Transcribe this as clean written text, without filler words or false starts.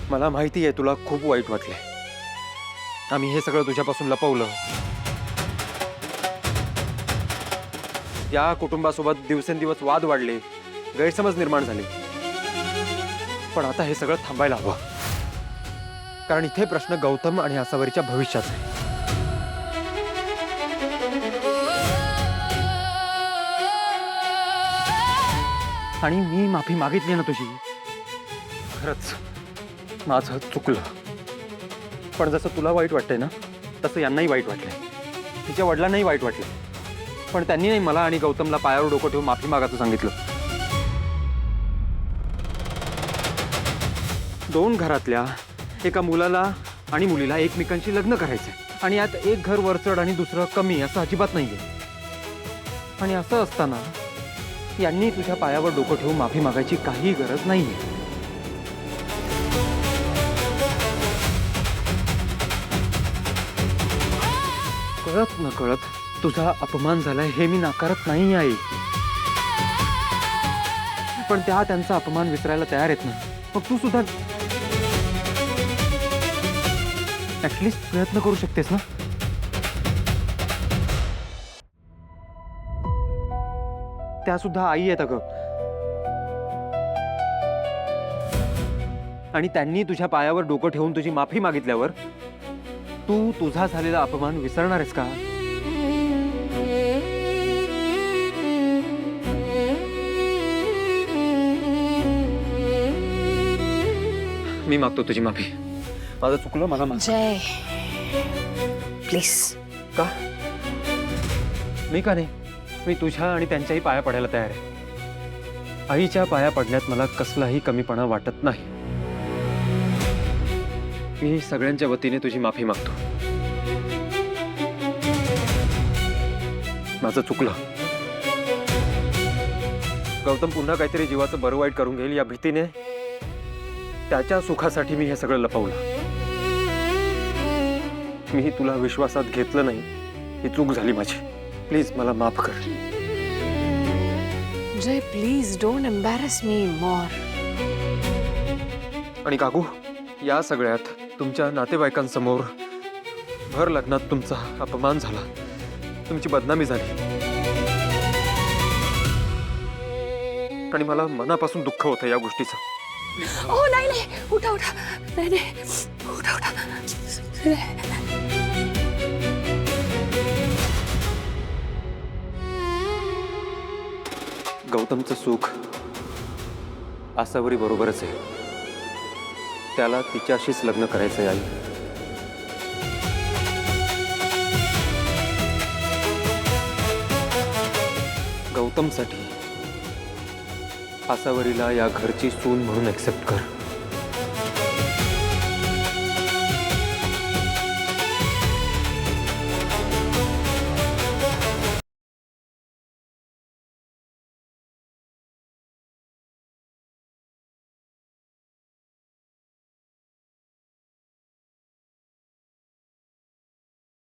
मला माहिती आहे तुला खूप वाईट वाटलंय. आम्ही हे सगळं तुझ्यापासून लपवलं. या कुटुंबासोबत दिवसेंदिवस वाद वाढले, गैरसमज निर्माण झाले. पण आता हे सगळं थांबायला हवं, कारण इथे प्रश्न गौतम आणि आसावरीच्या भविष्याचा आहे. आणि मी माफी मागितली ना तुझी, खरंच माझं चुकलं. पण जसं तुला वाईट वाटतंय ना, तसं यांनाही वाईट वाटलंय. तिच्या वडिलांनाही वाईट वाटलंय. पण त्यांनी नाही मला आणि गौतमला पायावर डोकं ठेवून माफी मागायचं सांगितलं. दोन घरातल्या एका मुलाला आणि मुलीला एकमेकांशी लग्न करायचंय, आणि यात एक घर वरचढ आणि दुसरं कमी असं अजिबात नाहीये. आणि असं असताना यांनी तुझ्या पायावर डोकं ठेवून माफी मागायची काही गरज नाहीये. कळत न कळत तुझा अपमान झालाय हे मी नाकारत नाही आहे. पण त्या त्यांचा अपमान विसरायला तयार आहेत ना, मग तू सुद्धा ऍटलिस्ट प्रयत्न करू शकतेस ना. त्या सुद्धा आई आहेत अगं, आणि त्यांनी तुझ्या पायावर डोकं ठेवून तुझी माफी मागितल्यावर तू तुझा झालेला अपमान विसरणार आहेस का? मी मागतो तुझी माफी. माझं चुकलं, मला माफ. जय, प्लीज. का? मी का नाही? मी तुझ्या आणि त्यांच्याही पाया पडायला तयार आहे. आईच्या पाया पडण्यात मला कसलाही कमीपणा वाटत नाही. मी सगळ्यांच्या वतीने तुझी माफी मागतो. माझं चुकलं. गौतम पुन्हा काहीतरी जीवाचं बरं वाईट करून घेईल या भीतीने, त्याच्या सुखासाठी मी हे सगळं लपवलं. मी तुला विश्वासात घेतलं नाही, ही चूक झाली माझी. प्लीज मला माफ कर. जय, प्लीज डोंट एम्बॅरस मी मोर. आणि काकू, या सगळ्यात तुमच्या नातेवाईकांसमोर भर लग्नात तुमचा अपमान झाला, तुमची बदनामी झाली, आणि मला मनापासून दुःख होतं या गोष्टीचं. ओ नाही नाही, उठा उठा. नाही नाही, उठा उठा. गौतमचं सुख आसावरी बरोबरच आहे. त्याला तिच्याशीच लग्न करायचंय आई. गौतमसाठी आसावरीला या घरची सून म्हणून ऍक्सेप्ट कर.